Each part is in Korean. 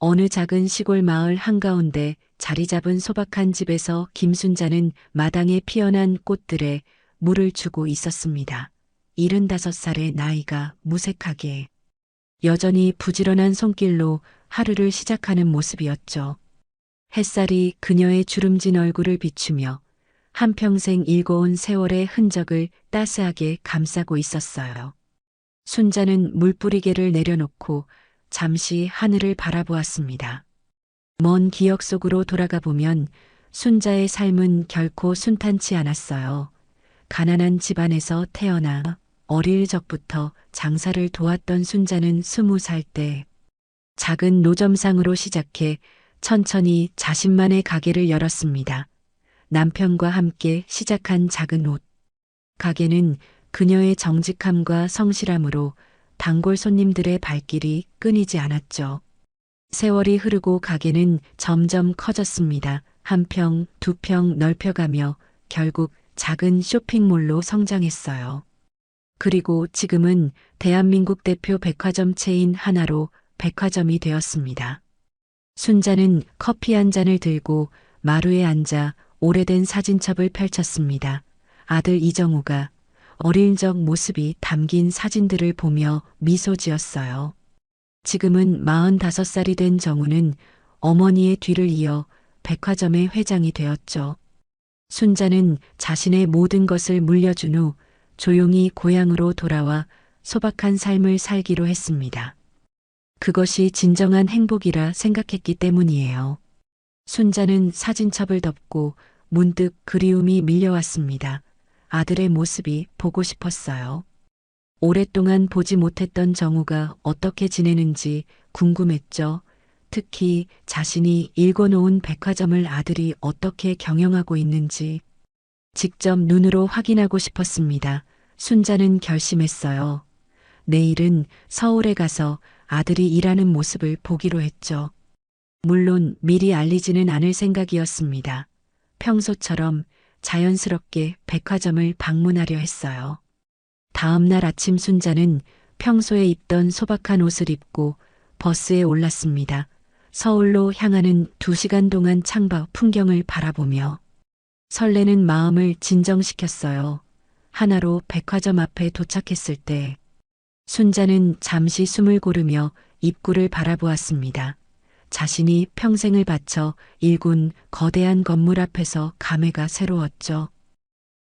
어느 작은 시골 마을 한가운데 자리 잡은 소박한 집에서 김순자는 마당에 피어난 꽃들에 물을 주고 있었습니다. 75살의 나이가 무색하게 여전히 부지런한 손길로 하루를 시작하는 모습이었죠. 햇살이 그녀의 주름진 얼굴을 비추며 한평생 일궈온 세월의 흔적을 따스하게 감싸고 있었어요. 순자는 물뿌리개를 내려놓고 잠시 하늘을 바라보았습니다. 먼 기억 속으로 돌아가 보면 순자의 삶은 결코 순탄치 않았어요. 가난한 집안에서 태어나 어릴 적부터 장사를 도왔던 순자는 20살 때 작은 노점상으로 시작해 천천히 자신만의 가게를 열었습니다. 남편과 함께 시작한 작은 옷 가게는 그녀의 정직함과 성실함으로 단골 손님들의 발길이 끊이지 않았죠. 세월이 흐르고 가게는 점점 커졌습니다. 한 평, 두 평 넓혀가며 결국 작은 쇼핑몰로 성장했어요. 그리고 지금은 대한민국 대표 백화점 체인 하나로 백화점이 되었습니다. 순자는 커피 한 잔을 들고 마루에 앉아 오래된 사진첩을 펼쳤습니다. 아들 이정우가 어릴 적 모습이 담긴 사진들을 보며 미소 지었어요. 지금은 45살이 된 정우는 어머니의 뒤를 이어 백화점의 회장이 되었죠. 순자는 자신의 모든 것을 물려준 후 조용히 고향으로 돌아와 소박한 삶을 살기로 했습니다. 그것이 진정한 행복이라 생각했기 때문이에요. 순자는 사진첩을 덮고 문득 그리움이 밀려왔습니다. 아들의 모습이 보고 싶었어요. 오랫동안 보지 못했던 정우가 어떻게 지내는지 궁금했죠. 특히 자신이 일궈놓은 백화점을 아들이 어떻게 경영하고 있는지 직접 눈으로 확인하고 싶었습니다. 순자는 결심했어요. 내일은 서울에 가서 아들이 일하는 모습을 보기로 했죠. 물론 미리 알리지는 않을 생각이었습니다. 평소처럼 자연스럽게 백화점을 방문하려 했어요. 다음 날 아침 순자는 평소에 입던 소박한 옷을 입고 버스에 올랐습니다. 서울로 향하는 2시간 동안 창밖 풍경을 바라보며 설레는 마음을 진정시켰어요. 하나로 백화점 앞에 도착했을 때 순자는 잠시 숨을 고르며 입구를 바라보았습니다. 자신이 평생을 바쳐 일군 거대한 건물 앞에서 감회가 새로웠죠.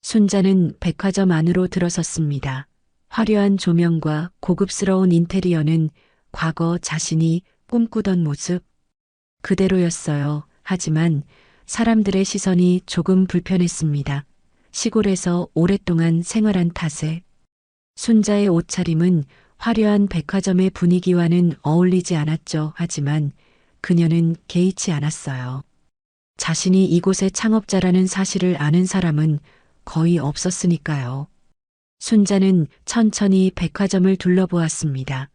순자는 백화점 안으로 들어섰습니다. 화려한 조명과 고급스러운 인테리어는 과거 자신이 꿈꾸던 모습 그대로였어요. 하지만 사람들의 시선이 조금 불편했습니다. 시골에서 오랫동안 생활한 탓에 순자의 옷차림은 화려한 백화점의 분위기와는 어울리지 않았죠. 하지만 그녀는 개의치 않았어요. 자신이 이곳의 창업자라는 사실을 아는 사람은 거의 없었으니까요. 순자는 천천히 백화점을 둘러보았습니다.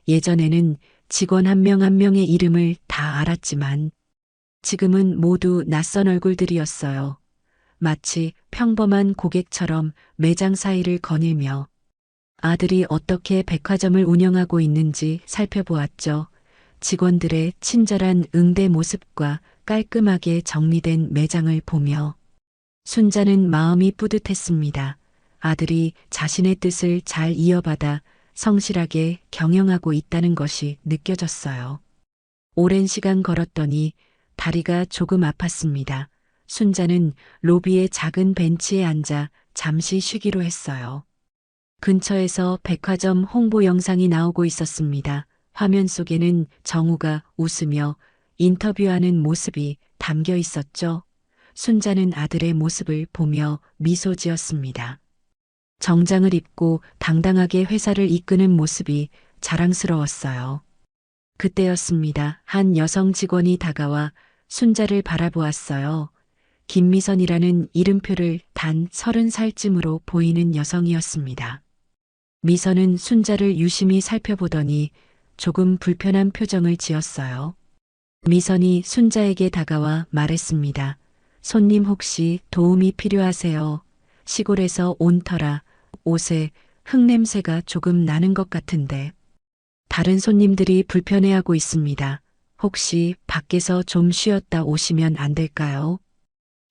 예전에는 직원 한 명 한 명의 이름을 다 알았지만 지금은 모두 낯선 얼굴들이었어요. 마치 평범한 고객처럼 매장 사이를 거닐며 아들이 어떻게 백화점을 운영하고 있는지 살펴보았죠. 직원들의 친절한 응대 모습과 깔끔하게 정리된 매장을 보며 순자는 마음이 뿌듯했습니다. 아들이 자신의 뜻을 잘 이어받아 성실하게 경영하고 있다는 것이 느껴졌어요. 오랜 시간 걸었더니 다리가 조금 아팠습니다. 순자는 로비의 작은 벤치에 앉아 잠시 쉬기로 했어요. 근처에서 백화점 홍보 영상이 나오고 있었습니다. 화면 속에는 정우가 웃으며 인터뷰하는 모습이 담겨 있었죠. 순자는 아들의 모습을 보며 미소 지었습니다. 정장을 입고 당당하게 회사를 이끄는 모습이 자랑스러웠어요. 그때였습니다. 한 여성 직원이 다가와 순자를 바라보았어요. 김미선이라는 이름표를 단 30살쯤으로 보이는 여성이었습니다. 미선은 순자를 유심히 살펴보더니 조금 불편한 표정을 지었어요. 미선이 순자에게 다가와 말했습니다. 손님 혹시 도움이 필요하세요? 시골에서 온 터라 옷에 흙냄새가 조금 나는 것 같은데. 다른 손님들이 불편해하고 있습니다. 혹시 밖에서 좀 쉬었다 오시면 안 될까요?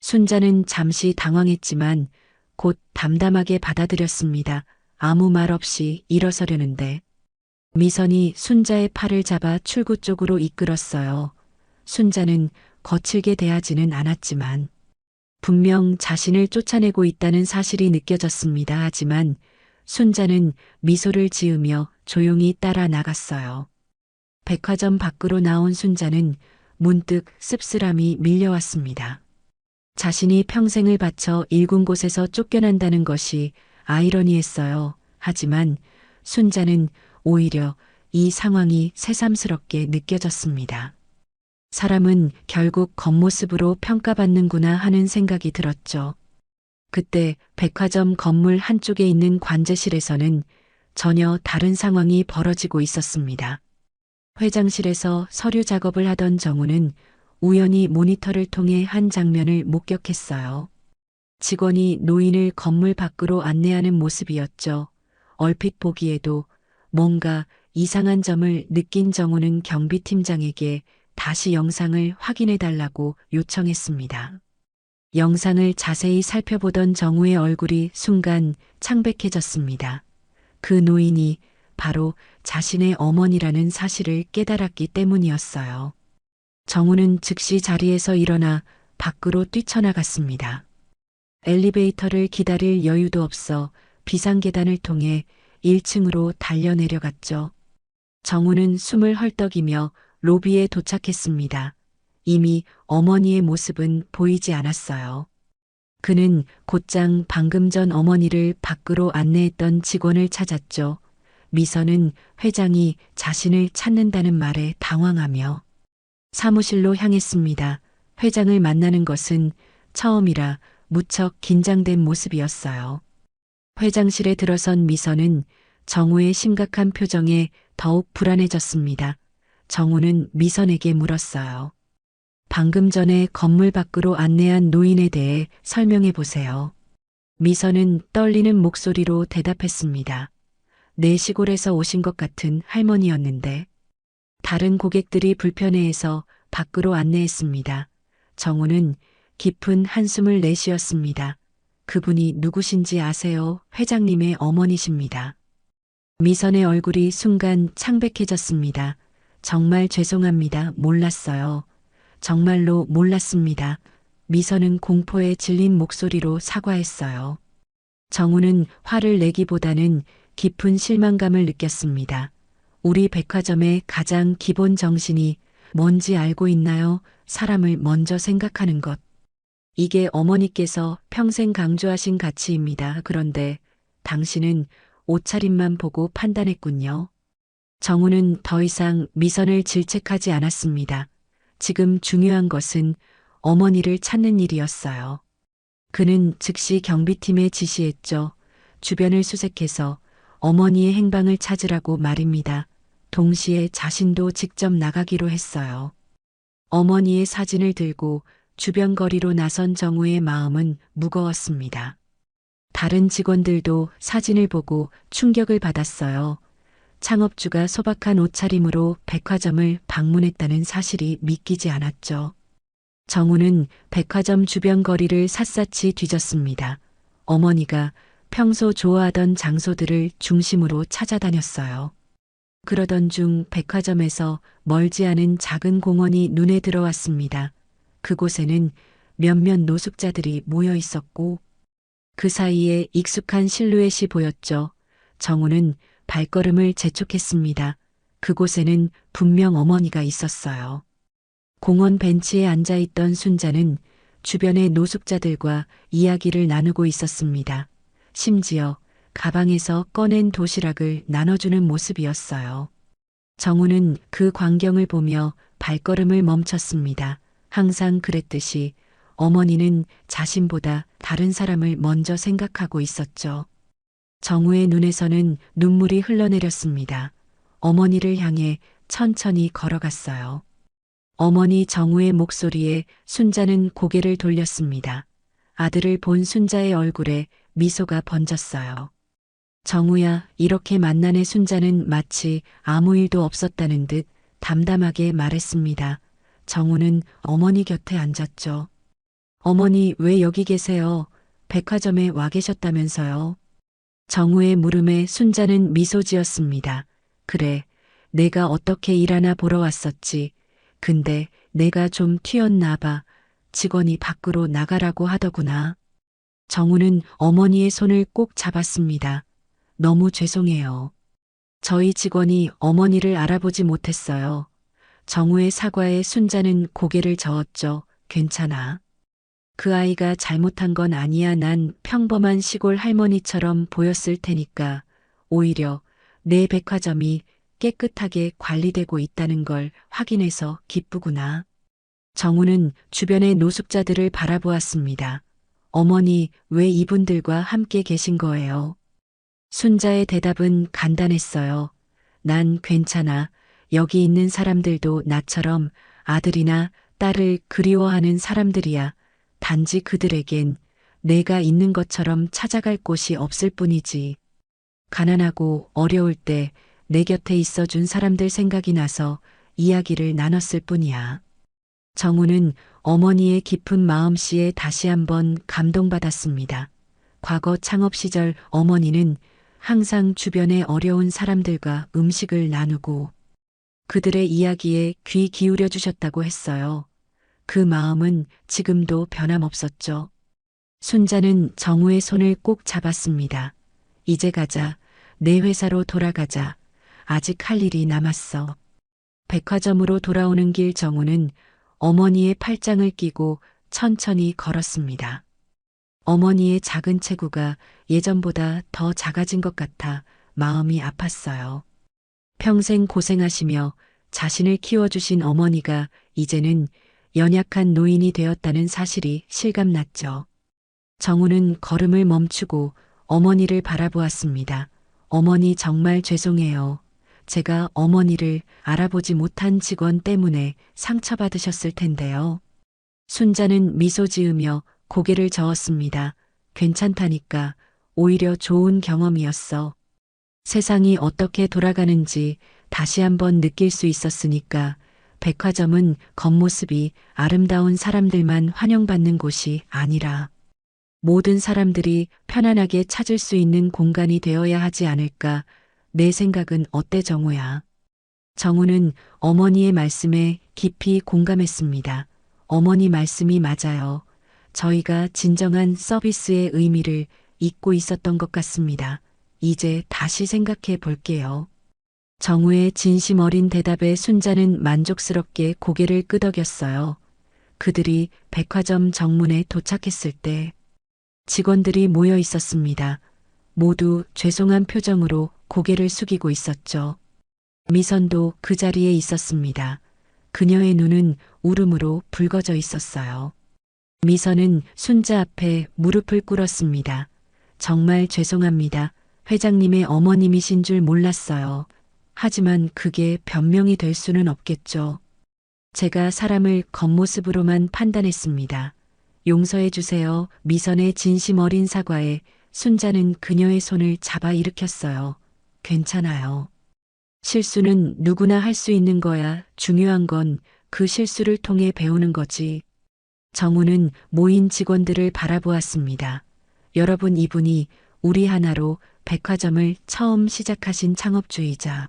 순자는 잠시 당황했지만 곧 담담하게 받아들였습니다. 아무 말 없이 일어서려는데 미선이 순자의 팔을 잡아 출구 쪽으로 이끌었어요. 순자는 거칠게 대하지는 않았지만 분명 자신을 쫓아내고 있다는 사실이 느껴졌습니다. 하지만 순자는 미소를 지으며 조용히 따라 나갔어요. 백화점 밖으로 나온 순자는 문득 씁쓸함이 밀려왔습니다. 자신이 평생을 바쳐 일군 곳에서 쫓겨난다는 것이 아이러니했어요. 하지만 순자는 오히려 이 상황이 새삼스럽게 느껴졌습니다. 사람은 결국 겉모습으로 평가받는구나 하는 생각이 들었죠. 그때 백화점 건물 한쪽에 있는 관제실에서는 전혀 다른 상황이 벌어지고 있었습니다. 회장실에서 서류 작업을 하던 정우는 우연히 모니터를 통해 한 장면을 목격했어요. 직원이 노인을 건물 밖으로 안내하는 모습이었죠. 얼핏 보기에도 뭔가 이상한 점을 느낀 정우는 경비팀장에게 다시 영상을 확인해 달라고 요청했습니다. 영상을 자세히 살펴보던 정우의 얼굴이 순간 창백해졌습니다. 그 노인이 바로 자신의 어머니라는 사실을 깨달았기 때문이었어요. 정우는 즉시 자리에서 일어나 밖으로 뛰쳐나갔습니다. 엘리베이터를 기다릴 여유도 없어 비상계단을 통해 1층으로 달려내려갔죠. 정우는 숨을 헐떡이며 로비에 도착했습니다. 이미 어머니의 모습은 보이지 않았어요. 그는 곧장 방금 전 어머니를 밖으로 안내했던 직원을 찾았죠. 미선은 회장이 자신을 찾는다는 말에 당황하며 사무실로 향했습니다. 회장을 만나는 것은 처음이라 무척 긴장된 모습이었어요. 회장실에 들어선 미선은 정우의 심각한 표정에 더욱 불안해졌습니다. 정우는 미선에게 물었어요. 방금 전에 건물 밖으로 안내한 노인에 대해 설명해 보세요. 미선은 떨리는 목소리로 대답했습니다. 내 시골에서 오신 것 같은 할머니였는데 다른 고객들이 불편해해서 밖으로 안내했습니다. 정우는 깊은 한숨을 내쉬었습니다. 그분이 누구신지 아세요? 회장님의 어머니십니다. 미선의 얼굴이 순간 창백해졌습니다. 정말 죄송합니다. 몰랐어요. 정말로 몰랐습니다. 미선은 공포에 질린 목소리로 사과했어요. 정우는 화를 내기보다는 깊은 실망감을 느꼈습니다. 우리 백화점의 가장 기본 정신이 뭔지 알고 있나요? 사람을 먼저 생각하는 것. 이게 어머니께서 평생 강조하신 가치입니다. 그런데 당신은 옷차림만 보고 판단했군요. 정우는 더 이상 미선을 질책하지 않았습니다. 지금 중요한 것은 어머니를 찾는 일이었어요. 그는 즉시 경비팀에 지시했죠. 주변을 수색해서 어머니의 행방을 찾으라고 말입니다. 동시에 자신도 직접 나가기로 했어요. 어머니의 사진을 들고 주변 거리로 나선 정우의 마음은 무거웠습니다. 다른 직원들도 사진을 보고 충격을 받았어요. 창업주가 소박한 옷차림으로 백화점을 방문했다는 사실이 믿기지 않았죠. 정우는 백화점 주변 거리를 샅샅이 뒤졌습니다. 어머니가 평소 좋아하던 장소들을 중심으로 찾아다녔어요. 그러던 중 백화점에서 멀지 않은 작은 공원이 눈에 들어왔습니다. 그곳에는 몇몇 노숙자들이 모여 있었고 그 사이에 익숙한 실루엣이 보였죠. 정우는 발걸음을 재촉했습니다. 그곳에는 분명 어머니가 있었어요. 공원 벤치에 앉아있던 순자는 주변의 노숙자들과 이야기를 나누고 있었습니다. 심지어 가방에서 꺼낸 도시락을 나눠주는 모습이었어요. 정우는 그 광경을 보며 발걸음을 멈췄습니다. 항상 그랬듯이 어머니는 자신보다 다른 사람을 먼저 생각하고 있었죠. 정우의 눈에서는 눈물이 흘러내렸습니다. 어머니를 향해 천천히 걸어갔어요. 어머니 정우의 목소리에 순자는 고개를 돌렸습니다. 아들을 본 순자의 얼굴에 미소가 번졌어요. 정우야, 이렇게 만나네. 순자는 마치 아무 일도 없었다는 듯 담담하게 말했습니다. 정우는 어머니 곁에 앉았죠. 어머니 왜 여기 계세요? 백화점에 와 계셨다면서요. 정우의 물음에 순자는 미소 지었습니다. 그래, 내가 어떻게 일하나 보러 왔었지. 근데 내가 좀 튀었나 봐. 직원이 밖으로 나가라고 하더구나. 정우는 어머니의 손을 꼭 잡았습니다. 너무 죄송해요. 저희 직원이 어머니를 알아보지 못했어요. 정우의 사과에 순자는 고개를 저었죠. 괜찮아. 그 아이가 잘못한 건 아니야. 난 평범한 시골 할머니처럼 보였을 테니까. 오히려 내 백화점이 깨끗하게 관리되고 있다는 걸 확인해서 기쁘구나. 정우는 주변의 노숙자들을 바라보았습니다. 어머니, 왜 이분들과 함께 계신 거예요? 순자의 대답은 간단했어요. 난 괜찮아. 여기 있는 사람들도 나처럼 아들이나 딸을 그리워하는 사람들이야. 단지 그들에겐 내가 있는 것처럼 찾아갈 곳이 없을 뿐이지. 가난하고 어려울 때 내 곁에 있어 준 사람들 생각이 나서 이야기를 나눴을 뿐이야. 정우는 어머니의 깊은 마음씨에 다시 한번 감동받았습니다. 과거 창업 시절 어머니는 항상 주변의 어려운 사람들과 음식을 나누고 그들의 이야기에 귀 기울여 주셨다고 했어요. 그 마음은 지금도 변함없었죠. 순자는 정우의 손을 꼭 잡았습니다. 이제 가자. 내 회사로 돌아가자. 아직 할 일이 남았어. 백화점으로 돌아오는 길 정우는 어머니의 팔짱을 끼고 천천히 걸었습니다. 어머니의 작은 체구가 예전보다 더 작아진 것 같아 마음이 아팠어요. 평생 고생하시며 자신을 키워주신 어머니가 이제는 연약한 노인이 되었다는 사실이 실감났죠. 정우는 걸음을 멈추고 어머니를 바라보았습니다. 어머니 정말 죄송해요. 제가 어머니를 알아보지 못한 직원 때문에 상처받으셨을 텐데요. 순자는 미소 지으며 고개를 저었습니다. 괜찮다니까. 오히려 좋은 경험이었어. 세상이 어떻게 돌아가는지 다시 한번 느낄 수 있었으니까 백화점은 겉모습이 아름다운 사람들만 환영받는 곳이 아니라 모든 사람들이 편안하게 찾을 수 있는 공간이 되어야 하지 않을까. 내 생각은 어때 정우야? 정우는 어머니의 말씀에 깊이 공감했습니다. 어머니 말씀이 맞아요. 저희가 진정한 서비스의 의미를 잊고 있었던 것 같습니다. 이제 다시 생각해 볼게요. 정우의 진심 어린 대답에 순자는 만족스럽게 고개를 끄덕였어요. 그들이 백화점 정문에 도착했을 때 직원들이 모여 있었습니다. 모두 죄송한 표정으로 고개를 숙이고 있었죠. 미선도 그 자리에 있었습니다. 그녀의 눈은 울음으로 붉어져 있었어요. 미선은 순자 앞에 무릎을 꿇었습니다. 정말 죄송합니다. 회장님의 어머님이신 줄 몰랐어요. 하지만 그게 변명이 될 수는 없겠죠. 제가 사람을 겉모습으로만 판단했습니다. 용서해 주세요. 미선의 진심 어린 사과에 순자는 그녀의 손을 잡아 일으켰어요. 괜찮아요. 실수는 누구나 할 수 있는 거야. 중요한 건 그 실수를 통해 배우는 거지. 정우는 모인 직원들을 바라보았습니다. 여러분, 이분이 우리 하나로 백화점을 처음 시작하신 창업주의자.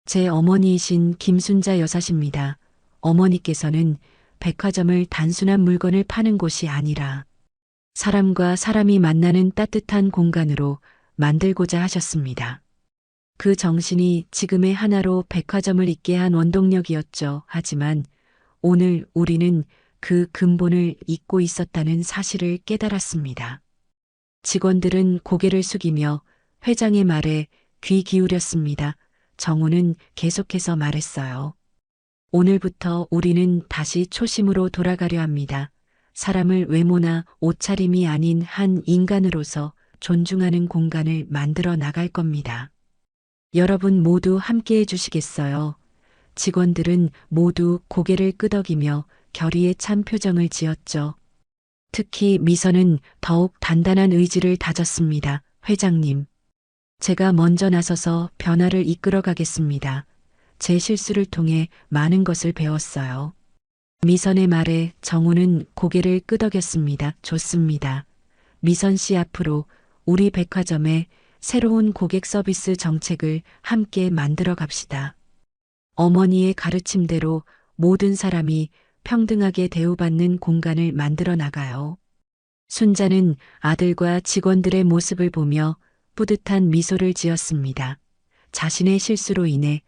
제 어머니이신 김순자 여사십니다. 어머니께서는 백화점을 단순한 물건을 파는 곳이 아니라 사람과 사람이 만나는 따뜻한 공간으로 만들고자 하셨습니다. 그 정신이 지금의 하나로 백화점을 있게 한 원동력이었죠. 하지만 오늘 우리는 그 근본을 잊고 있었다는 사실을 깨달았습니다. 직원들은 고개를 숙이며 회장의 말에 귀 기울였습니다. 정우는 계속해서 말했어요. 오늘부터 우리는 다시 초심으로 돌아가려 합니다. 사람을 외모나 옷차림이 아닌 한 인간으로서 존중하는 공간을 만들어 나갈 겁니다. 여러분 모두 함께 해주시겠어요? 직원들은 모두 고개를 끄덕이며 결의에 찬 표정을 지었죠. 특히 미선은 더욱 단단한 의지를 다졌습니다. 회장님, 제가 먼저 나서서 변화를 이끌어 가겠습니다. 제 실수를 통해 많은 것을 배웠어요. 미선의 말에 정우는 고개를 끄덕였습니다. 좋습니다. 미선 씨 앞으로 우리 백화점에 새로운 고객 서비스 정책을 함께 만들어 갑시다. 어머니의 가르침대로 모든 사람이 평등하게 대우받는 공간을 만들어 나가요. 순자는 아들과 직원들의 모습을 보며 뿌듯한 미소를 지었습니다. 자신의 실수로 인해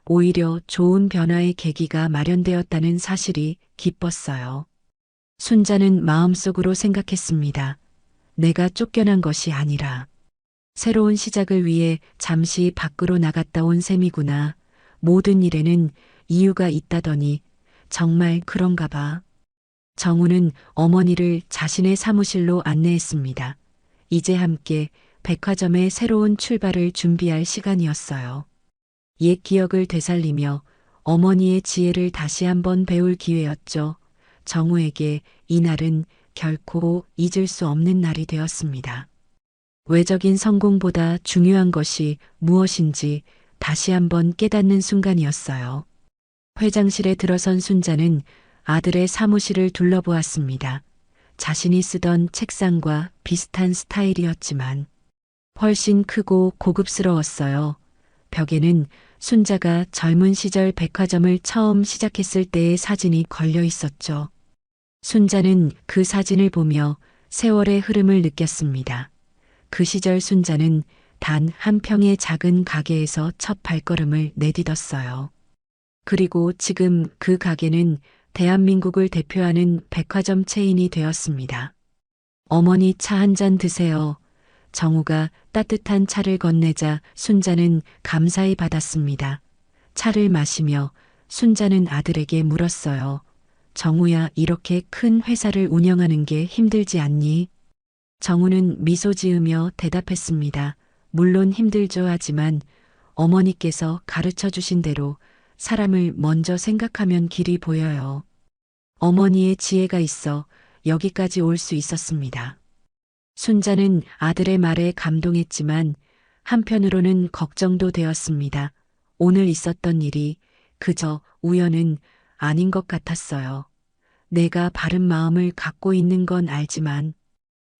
오히려 좋은 변화의 계기가 마련되었다는 사실이 기뻤어요. 순자는 마음속으로 생각했습니다. 내가 쫓겨난 것이 아니라 새로운 시작을 위해 잠시 밖으로 나갔다 온 셈이구나. 모든 일에는 이유가 있다더니 정말 그런가 봐. 정우는 어머니를 자신의 사무실로 안내했습니다. 이제 함께 백화점의 새로운 출발을 준비할 시간이었어요. 옛 기억을 되살리며 어머니의 지혜를 다시 한번 배울 기회였죠. 정우에게 이날은 결코 잊을 수 없는 날이 되었습니다. 외적인 성공보다 중요한 것이 무엇인지 다시 한번 깨닫는 순간이었어요. 회장실에 들어선 순자는 아들의 사무실을 둘러보았습니다. 자신이 쓰던 책상과 비슷한 스타일이었지만 훨씬 크고 고급스러웠어요. 벽에는 순자가 젊은 시절 백화점을 처음 시작했을 때의 사진이 걸려 있었죠. 순자는 그 사진을 보며 세월의 흐름을 느꼈습니다. 그 시절 순자는 단 한 평의 작은 가게에서 첫 발걸음을 내딛었어요. 그리고 지금 그 가게는 대한민국을 대표하는 백화점 체인이 되었습니다. 어머니 차 한 잔 드세요. 정우가 따뜻한 차를 건네자 순자는 감사히 받았습니다. 차를 마시며 순자는 아들에게 물었어요. 정우야, 이렇게 큰 회사를 운영하는 게 힘들지 않니? 정우는 미소 지으며 대답했습니다. 물론 힘들죠. 하지만 어머니께서 가르쳐 주신 대로 사람을 먼저 생각하면 길이 보여요. 어머니의 지혜가 있어 여기까지 올 수 있었습니다. 순자는 아들의 말에 감동했지만 한편으로는 걱정도 되었습니다. 오늘 있었던 일이 그저 우연은 아닌 것 같았어요. 내가 바른 마음을 갖고 있는 건 알지만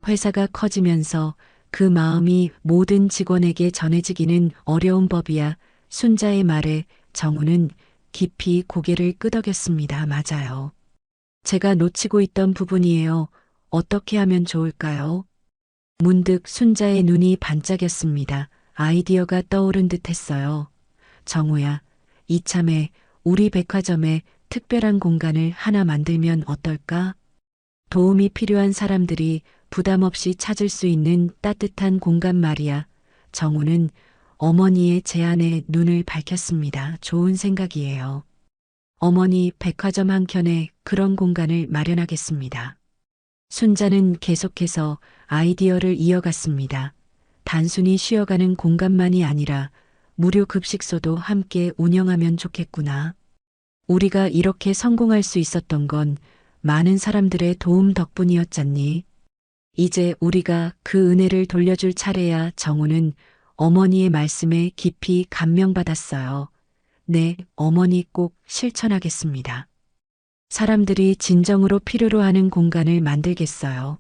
회사가 커지면서 그 마음이 모든 직원에게 전해지기는 어려운 법이야. 순자의 말에 정우는 깊이 고개를 끄덕였습니다. 맞아요. 제가 놓치고 있던 부분이에요. 어떻게 하면 좋을까요? 문득 순자의 눈이 반짝였습니다. 아이디어가 떠오른 듯 했어요. 정우야, 이참에 우리 백화점에 특별한 공간을 하나 만들면 어떨까? 도움이 필요한 사람들이 부담 없이 찾을 수 있는 따뜻한 공간 말이야. 정우는 어머니의 제안에 눈을 밝혔습니다. 좋은 생각이에요. 어머니 백화점 한켠에 그런 공간을 마련하겠습니다. 순자는 계속해서 아이디어를 이어갔습니다. 단순히 쉬어가는 공간만이 아니라 무료 급식소도 함께 운영하면 좋겠구나. 우리가 이렇게 성공할 수 있었던 건 많은 사람들의 도움 덕분이었잖니. 이제 우리가 그 은혜를 돌려줄 차례야. 정우는 어머니의 말씀에 깊이 감명받았어요. 네, 어머니 꼭 실천하겠습니다. 사람들이 진정으로 필요로 하는 공간을 만들겠어요.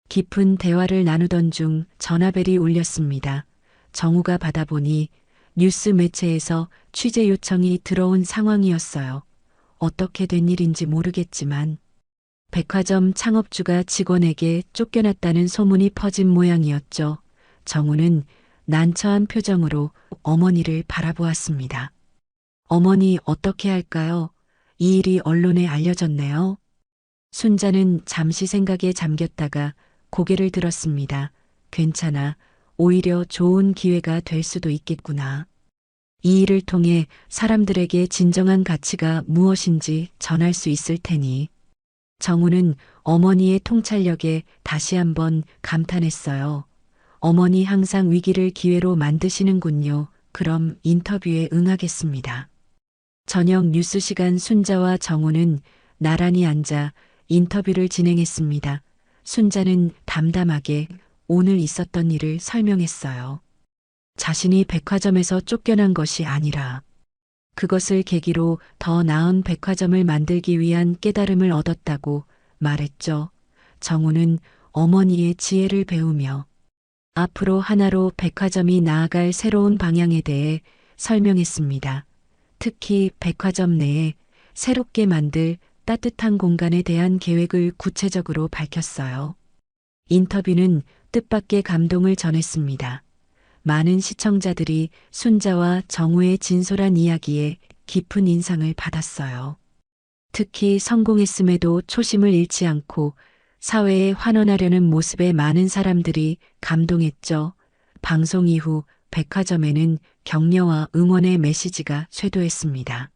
깊은 대화를 나누던 중 전화벨이 울렸습니다. 정우가 받아보니 뉴스 매체에서 취재 요청이 들어온 상황이었어요. 어떻게 된 일인지 모르겠지만 백화점 창업주가 직원에게 쫓겨났다는 소문이 퍼진 모양이었죠. 정우는 난처한 표정으로 어머니를 바라보았습니다. 어머니 어떻게 할까요? 이 일이 언론에 알려졌네요. 순자는 잠시 생각에 잠겼다가 고개를 들었습니다. 괜찮아. 오히려 좋은 기회가 될 수도 있겠구나. 이 일을 통해 사람들에게 진정한 가치가 무엇인지 전할 수 있을 테니. 정우는 어머니의 통찰력에 다시 한번 감탄했어요. 어머니 항상 위기를 기회로 만드시는군요. 그럼 인터뷰에 응하겠습니다. 저녁 뉴스 시간 순자와 정우는 나란히 앉아 인터뷰를 진행했습니다. 순자는 담담하게 오늘 있었던 일을 설명했어요. 자신이 백화점에서 쫓겨난 것이 아니라 그것을 계기로 더 나은 백화점을 만들기 위한 깨달음을 얻었다고 말했죠. 정우는 어머니의 지혜를 배우며 앞으로 하나로 백화점이 나아갈 새로운 방향에 대해 설명했습니다. 특히 백화점 내에 새롭게 만들 따뜻한 공간에 대한 계획을 구체적으로 밝혔어요. 인터뷰는 뜻밖의 감동을 전했습니다. 많은 시청자들이 순자와 정우의 진솔한 이야기에 깊은 인상을 받았어요. 특히 성공했음에도 초심을 잃지 않고 사회에 환원하려는 모습에 많은 사람들이 감동했죠. 방송 이후 백화점에는 격려와 응원의 메시지가 쇄도했습니다.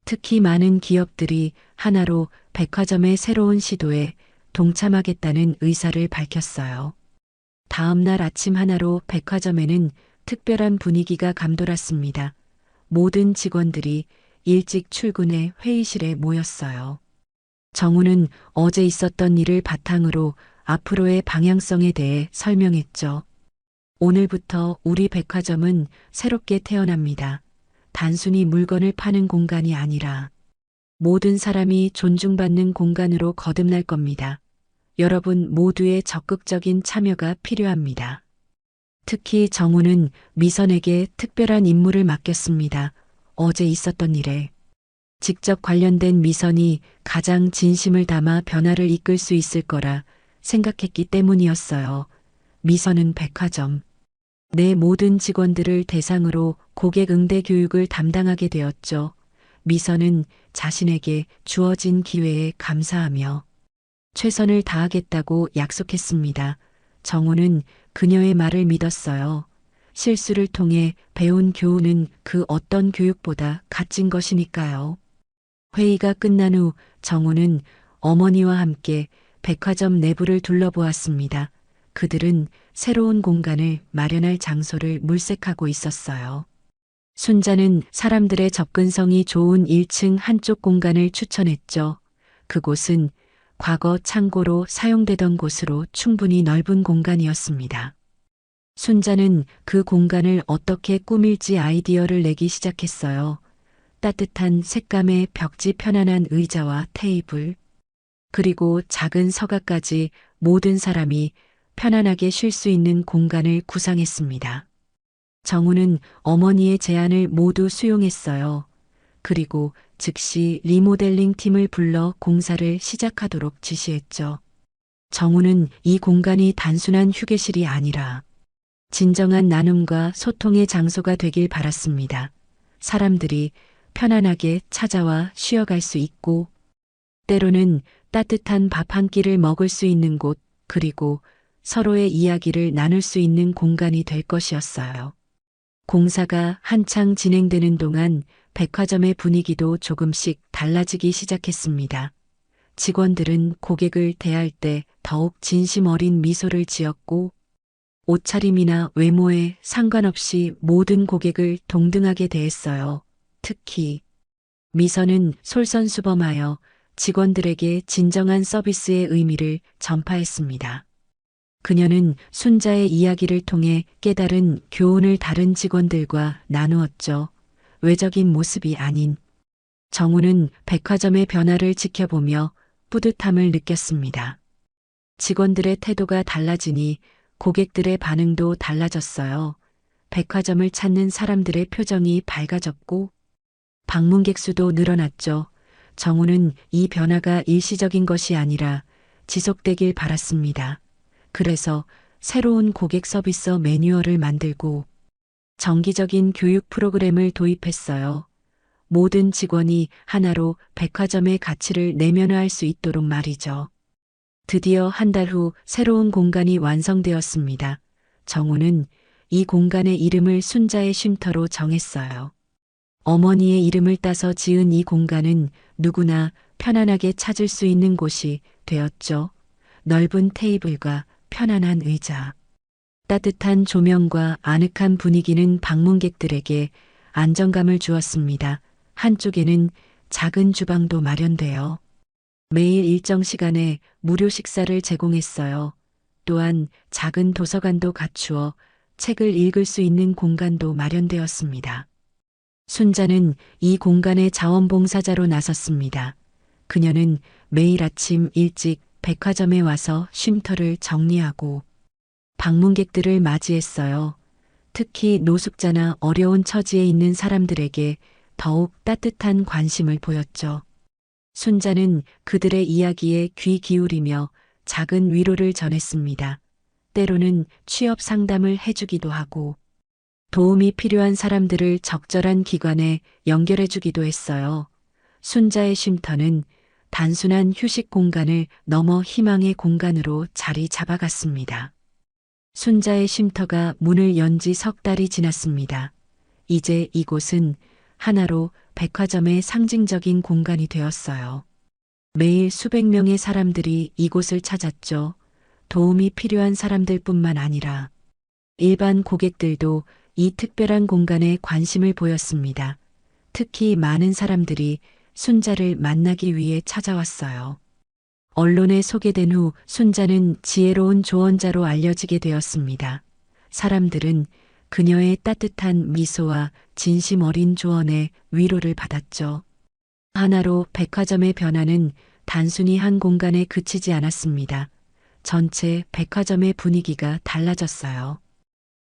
특히 많은 기업들이 하나로 백화점의 새로운 시도에 동참하겠다는 의사를 밝혔어요. 다음 날 아침 하나로 백화점에는 특별한 분위기가 감돌았습니다. 모든 직원들이 일찍 출근해 회의실에 모였어요. 정우는 어제 있었던 일을 바탕으로 앞으로의 방향성에 대해 설명했죠. 오늘부터 우리 백화점은 새롭게 태어납니다. 단순히 물건을 파는 공간이 아니라 모든 사람이 존중받는 공간으로 거듭날 겁니다. 여러분 모두의 적극적인 참여가 필요합니다. 특히 정우는 미선에게 특별한 임무를 맡겼습니다. 어제 있었던 일에 직접 관련된 미선이 가장 진심을 담아 변화를 이끌 수 있을 거라 생각했기 때문이었어요. 미선은 백화점 내 모든 직원들을 대상으로 고객 응대 교육을 담당하게 되었죠. 미선은 자신에게 주어진 기회에 감사하며 최선을 다하겠다고 약속했습니다. 정우는 그녀의 말을 믿었어요. 실수를 통해 배운 교훈은 그 어떤 교육보다 값진 것이니까요. 회의가 끝난 후 정우는 어머니와 함께 백화점 내부를 둘러보았습니다. 그들은 새로운 공간을 마련할 장소를 물색하고 있었어요. 순자는 사람들의 접근성이 좋은 1층 한쪽 공간을 추천했죠. 그곳은 과거 창고로 사용되던 곳으로 충분히 넓은 공간이었습니다. 순자는 그 공간을 어떻게 꾸밀지 아이디어를 내기 시작했어요. 따뜻한 색감의 벽지 편안한 의자와 테이블, 그리고 작은 서가까지 모든 사람이 편안하게 쉴 수 있는 공간을 구상했습니다. 정우는 어머니의 제안을 모두 수용했어요. 그리고 즉시 리모델링 팀을 불러 공사를 시작하도록 지시했죠. 정우는 이 공간이 단순한 휴게실이 아니라 진정한 나눔과 소통의 장소가 되길 바랐습니다. 사람들이 편안하게 찾아와 쉬어갈 수 있고 때로는 따뜻한 밥 한 끼를 먹을 수 있는 곳, 그리고 서로의 이야기를 나눌 수 있는 공간이 될 것이었어요. 공사가 한창 진행되는 동안 백화점의 분위기도 조금씩 달라지기 시작했습니다. 직원들은 고객을 대할 때 더욱 진심 어린 미소를 지었고 옷차림이나 외모에 상관없이 모든 고객을 동등하게 대했어요. 특히 미선은 솔선수범하여 직원들에게 진정한 서비스의 의미를 전파했습니다. 그녀는 순자의 이야기를 통해 깨달은 교훈을 다른 직원들과 나누었죠. 외적인 모습이 아닌 정우는 백화점의 변화를 지켜보며 뿌듯함을 느꼈습니다. 직원들의 태도가 달라지니 고객들의 반응도 달라졌어요. 백화점을 찾는 사람들의 표정이 밝아졌고 방문객 수도 늘어났죠. 정우는 이 변화가 일시적인 것이 아니라 지속되길 바랐습니다. 그래서 새로운 고객 서비스 매뉴얼을 만들고 정기적인 교육 프로그램을 도입했어요. 모든 직원이 하나로 백화점의 가치를 내면화할 수 있도록 말이죠. 드디어 한 달 후 새로운 공간이 완성되었습니다. 정우는 이 공간의 이름을 순자의 쉼터로 정했어요. 어머니의 이름을 따서 지은 이 공간은 누구나 편안하게 찾을 수 있는 곳이 되었죠. 넓은 테이블과 편안한 의자, 따뜻한 조명과 아늑한 분위기는 방문객들에게 안정감을 주었습니다. 한쪽에는 작은 주방도 마련되어 매일 일정 시간에 무료 식사를 제공했어요. 또한 작은 도서관도 갖추어 책을 읽을 수 있는 공간도 마련되었습니다. 순자는 이 공간의 자원봉사자로 나섰습니다. 그녀는 매일 아침 일찍 백화점에 와서 쉼터를 정리하고 방문객들을 맞이했어요. 특히 노숙자나 어려운 처지에 있는 사람들에게 더욱 따뜻한 관심을 보였죠. 순자는 그들의 이야기에 귀 기울이며 작은 위로를 전했습니다. 때로는 취업 상담을 해주기도 하고 도움이 필요한 사람들을 적절한 기관에 연결해주기도 했어요. 순자의 쉼터는 단순한 휴식 공간을 넘어 희망의 공간으로 자리 잡아갔습니다. 순자의 쉼터가 문을 연 지 석 달이 지났습니다. 이제 이곳은 하나로 백화점의 상징적인 공간이 되었어요. 매일 수백 명의 사람들이 이곳을 찾았죠. 도움이 필요한 사람들뿐만 아니라 일반 고객들도 이 특별한 공간에 관심을 보였습니다. 특히 많은 사람들이 순자를 만나기 위해 찾아왔어요. 언론에 소개된 후 순자는 지혜로운 조언자로 알려지게 되었습니다. 사람들은 그녀의 따뜻한 미소와 진심 어린 조언에 위로를 받았죠. 하나로 백화점의 변화는 단순히 한 공간에 그치지 않았습니다. 전체 백화점의 분위기가 달라졌어요.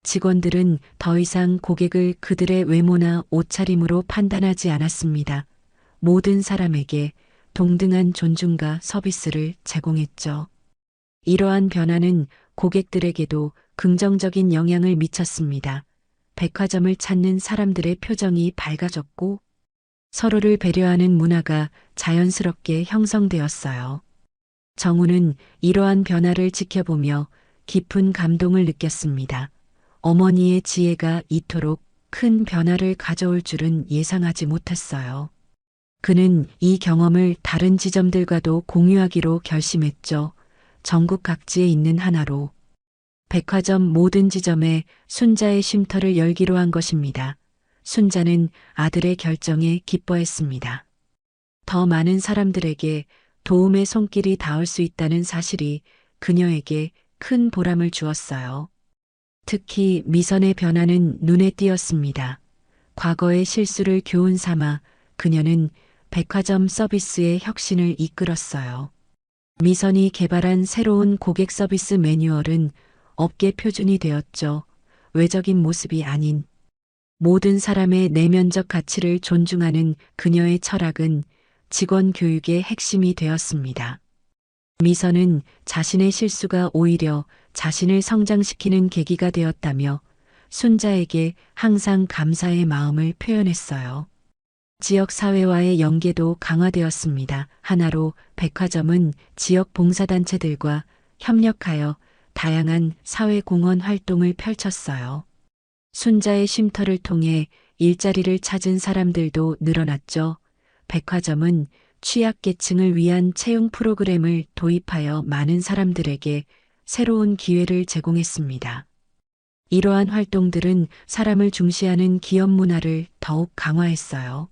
직원들은 더 이상 고객을 그들의 외모나 옷차림으로 판단하지 않았습니다. 모든 사람에게 동등한 존중과 서비스를 제공했죠. 이러한 변화는 고객들에게도 긍정적인 영향을 미쳤습니다. 백화점을 찾는 사람들의 표정이 밝아졌고 서로를 배려하는 문화가 자연스럽게 형성되었어요. 정우는 이러한 변화를 지켜보며 깊은 감동을 느꼈습니다. 어머니의 지혜가 이토록 큰 변화를 가져올 줄은 예상하지 못했어요. 그는 이 경험을 다른 지점들과도 공유하기로 결심했죠. 전국 각지에 있는 하나로 백화점 모든 지점에 순자의 쉼터를 열기로 한 것입니다. 순자는 아들의 결정에 기뻐했습니다. 더 많은 사람들에게 도움의 손길이 닿을 수 있다는 사실이 그녀에게 큰 보람을 주었어요. 특히 미선의 변화는 눈에 띄었습니다. 과거의 실수를 교훈 삼아 그녀는 백화점 서비스의 혁신을 이끌었어요. 미선이 개발한 새로운 고객 서비스 매뉴얼은 업계 표준이 되었죠. 외적인 모습이 아닌 모든 사람의 내면적 가치를 존중하는 그녀의 철학은 직원 교육의 핵심이 되었습니다. 미선은 자신의 실수가 오히려 자신을 성장시키는 계기가 되었다며 순자에게 항상 감사의 마음을 표현했어요. 지역 사회와의 연계도 강화되었습니다. 하나로 백화점은 지역 봉사단체들과 협력하여 다양한 사회공헌 활동을 펼쳤어요. 순자의 쉼터를 통해 일자리를 찾은 사람들도 늘어났죠. 백화점은 취약계층을 위한 채용 프로그램을 도입하여 많은 사람들에게 새로운 기회를 제공했습니다. 이러한 활동들은 사람을 중시하는 기업 문화를 더욱 강화했어요.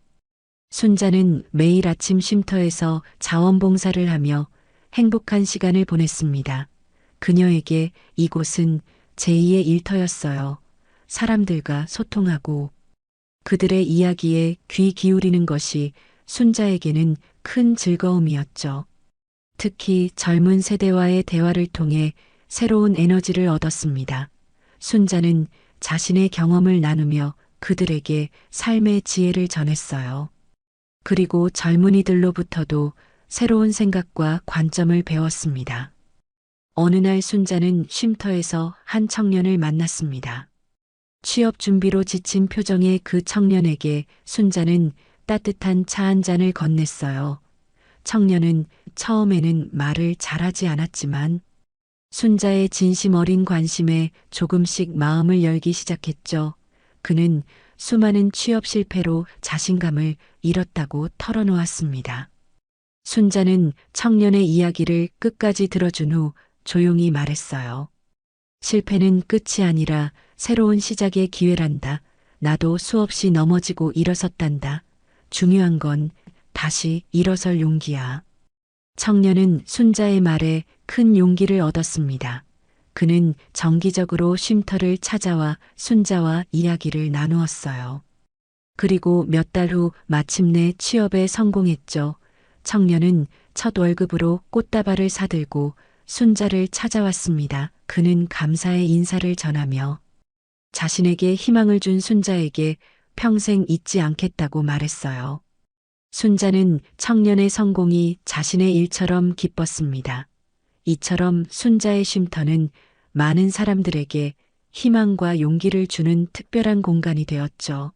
순자는 매일 아침 쉼터에서 자원봉사를 하며 행복한 시간을 보냈습니다. 그녀에게 이곳은 제2의 일터였어요. 사람들과 소통하고 그들의 이야기에 귀 기울이는 것이 순자에게는 큰 즐거움이었죠. 특히 젊은 세대와의 대화를 통해 새로운 에너지를 얻었습니다. 순자는 자신의 경험을 나누며 그들에게 삶의 지혜를 전했어요. 그리고 젊은이들로부터도 새로운 생각과 관점을 배웠습니다. 어느 날 순자는 쉼터에서 한 청년을 만났습니다. 취업 준비로 지친 표정의 그 청년에게 순자는 따뜻한 차 한 잔을 건넸어요. 청년은 처음에는 말을 잘하지 않았지만 순자의 진심 어린 관심에 조금씩 마음을 열기 시작했죠. 그는 수많은 취업 실패로 자신감을 잃었다고 털어놓았습니다. 순자는 청년의 이야기를 끝까지 들어준 후 조용히 말했어요. 실패는 끝이 아니라 새로운 시작의 기회란다. 나도 수없이 넘어지고 일어섰단다. 중요한 건 다시 일어설 용기야. 청년은 순자의 말에 큰 용기를 얻었습니다. 그는 정기적으로 쉼터를 찾아와 순자와 이야기를 나누었어요. 그리고 몇 달 후 마침내 취업에 성공했죠. 청년은 첫 월급으로 꽃다발을 사들고 순자를 찾아왔습니다. 그는 감사의 인사를 전하며 자신에게 희망을 준 순자에게 평생 잊지 않겠다고 말했어요. 순자는 청년의 성공이 자신의 일처럼 기뻤습니다. 이처럼 순자의 쉼터는 많은 사람들에게 희망과 용기를 주는 특별한 공간이 되었죠.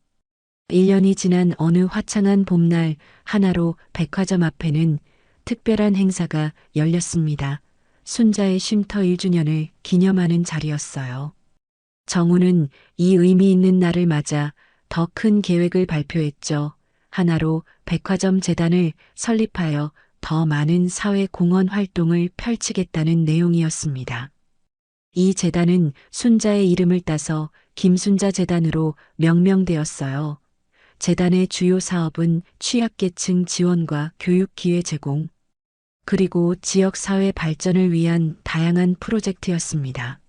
1년이 지난 어느 화창한 봄날 하나로 백화점 앞에는 특별한 행사가 열렸습니다. 순자의 쉼터 1주년을 기념하는 자리였어요. 정우는 이 의미 있는 날을 맞아 더 큰 계획을 발표했죠. 하나로 백화점 재단을 설립하여 더 많은 사회 공헌 활동을 펼치겠다는 내용이었습니다. 이 재단은 순자의 이름을 따서 김순자 재단으로 명명되었어요. 재단의 주요 사업은 취약계층 지원과 교육 기회 제공, 그리고 지역사회 발전을 위한 다양한 프로젝트였습니다.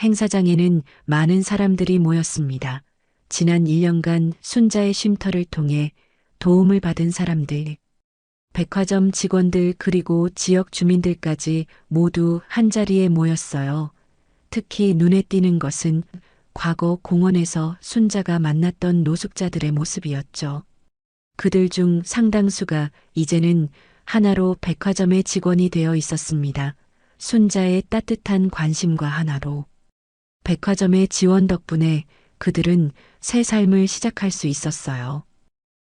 행사장에는 많은 사람들이 모였습니다. 지난 1년간 순자의 쉼터를 통해 도움을 받은 사람들, 백화점 직원들 그리고 지역 주민들까지 모두 한자리에 모였어요. 특히 눈에 띄는 것은 과거 공원에서 순자가 만났던 노숙자들의 모습이었죠. 그들 중 상당수가 이제는 하나로 백화점의 직원이 되어 있었습니다. 순자의 따뜻한 관심과 하나로 백화점의 지원 덕분에 그들은 새 삶을 시작할 수 있었어요.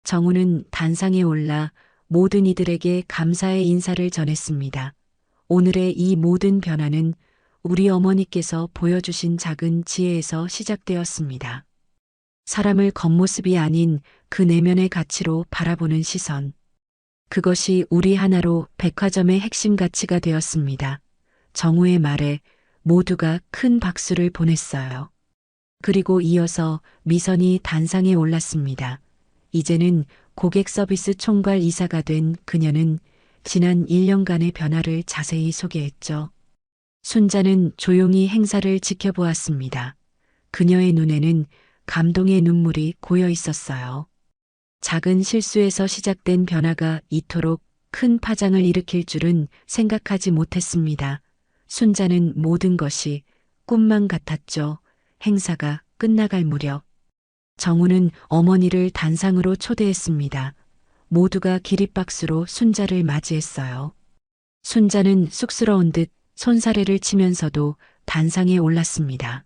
정우는 단상에 올라 모든 이들에게 감사의 인사를 전했습니다. 오늘의 이 모든 변화는 우리 어머니께서 보여주신 작은 지혜에서 시작되었습니다. 사람을 겉모습이 아닌 그 내면의 가치로 바라보는 시선. 그것이 우리 하나로 백화점의 핵심 가치가 되었습니다. 정우의 말에 모두가 큰 박수를 보냈어요. 그리고 이어서 미선이 단상에 올랐습니다. 이제는 고객 서비스 총괄 이사가 된 그녀는 지난 1년간의 변화를 자세히 소개했죠. 순자는 조용히 행사를 지켜보았습니다. 그녀의 눈에는 감동의 눈물이 고여 있었어요. 작은 실수에서 시작된 변화가 이토록 큰 파장을 일으킬 줄은 생각하지 못했습니다. 순자는 모든 것이 꿈만 같았죠. 행사가 끝나갈 무렵 정우는 어머니를 단상으로 초대했습니다. 모두가 기립박수로 순자를 맞이했어요. 순자는 쑥스러운 듯 손사래를 치면서도 단상에 올랐습니다.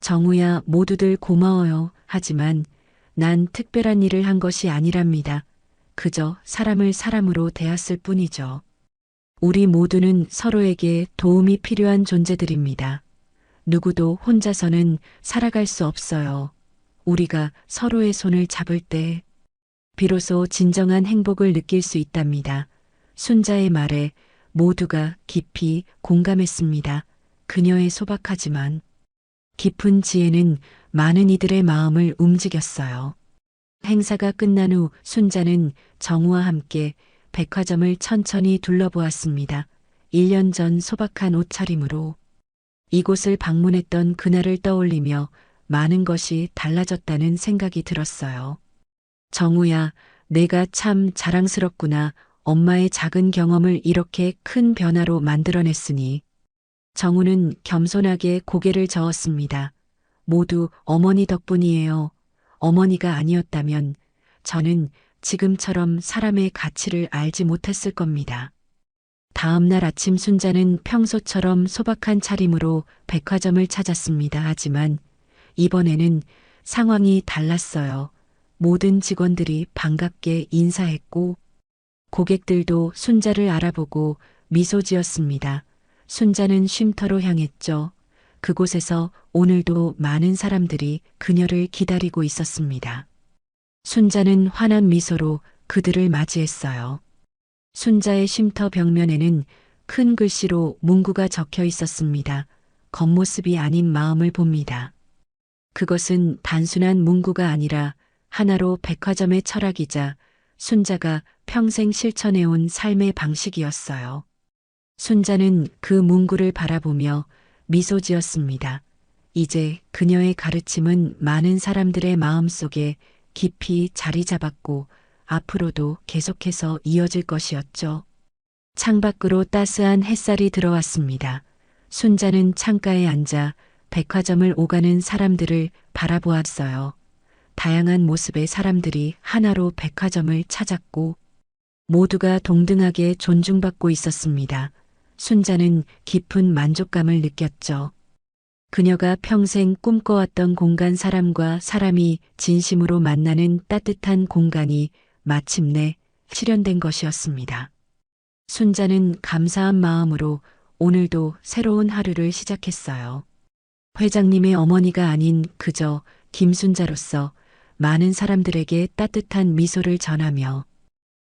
정우야, 모두들 고마워요. 하지만 난 특별한 일을 한 것이 아니랍니다. 그저 사람을 사람으로 대했을 뿐이죠. 우리 모두는 서로에게 도움이 필요한 존재들입니다. 누구도 혼자서는 살아갈 수 없어요. 우리가 서로의 손을 잡을 때 비로소 진정한 행복을 느낄 수 있답니다. 순자의 말에 모두가 깊이 공감했습니다. 그녀의 소박하지만 깊은 지혜는 많은 이들의 마음을 움직였어요. 행사가 끝난 후 순자는 정우와 함께 백화점을 천천히 둘러보았습니다. 1년 전 소박한 옷차림으로 이곳을 방문했던 그날을 떠올리며 많은 것이 달라졌다는 생각이 들었어요. 정우야, 내가 참 자랑스럽구나. 엄마의 작은 경험을 이렇게 큰 변화로 만들어냈으니. 정우는 겸손하게 고개를 저었습니다. 모두 어머니 덕분이에요. 어머니가 아니었다면 저는 지금처럼 사람의 가치를 알지 못했을 겁니다. 다음 날 아침 순자는 평소처럼 소박한 차림으로 백화점을 찾았습니다. 하지만 이번에는 상황이 달랐어요. 모든 직원들이 반갑게 인사했고 고객들도 순자를 알아보고 미소 지었습니다. 순자는 쉼터로 향했죠. 그곳에서 오늘도 많은 사람들이 그녀를 기다리고 있었습니다. 순자는 환한 미소로 그들을 맞이했어요. 순자의 쉼터 벽면에는 큰 글씨로 문구가 적혀 있었습니다. 겉모습이 아닌 마음을 봅니다. 그것은 단순한 문구가 아니라 하나로 백화점의 철학이자 순자가 평생 실천해온 삶의 방식이었어요. 순자는 그 문구를 바라보며 미소 지었습니다. 이제 그녀의 가르침은 많은 사람들의 마음속에 깊이 자리 잡았고 앞으로도 계속해서 이어질 것이었죠. 창밖으로 따스한 햇살이 들어왔습니다. 순자는 창가에 앉아 백화점을 오가는 사람들을 바라보았어요. 다양한 모습의 사람들이 하나로 백화점을 찾았고 모두가 동등하게 존중받고 있었습니다. 순자는 깊은 만족감을 느꼈죠. 그녀가 평생 꿈꿔왔던 공간, 사람과 사람이 진심으로 만나는 따뜻한 공간이 마침내 실현된 것이었습니다. 순자는 감사한 마음으로 오늘도 새로운 하루를 시작했어요. 회장님의 어머니가 아닌 그저 김순자로서 많은 사람들에게 따뜻한 미소를 전하며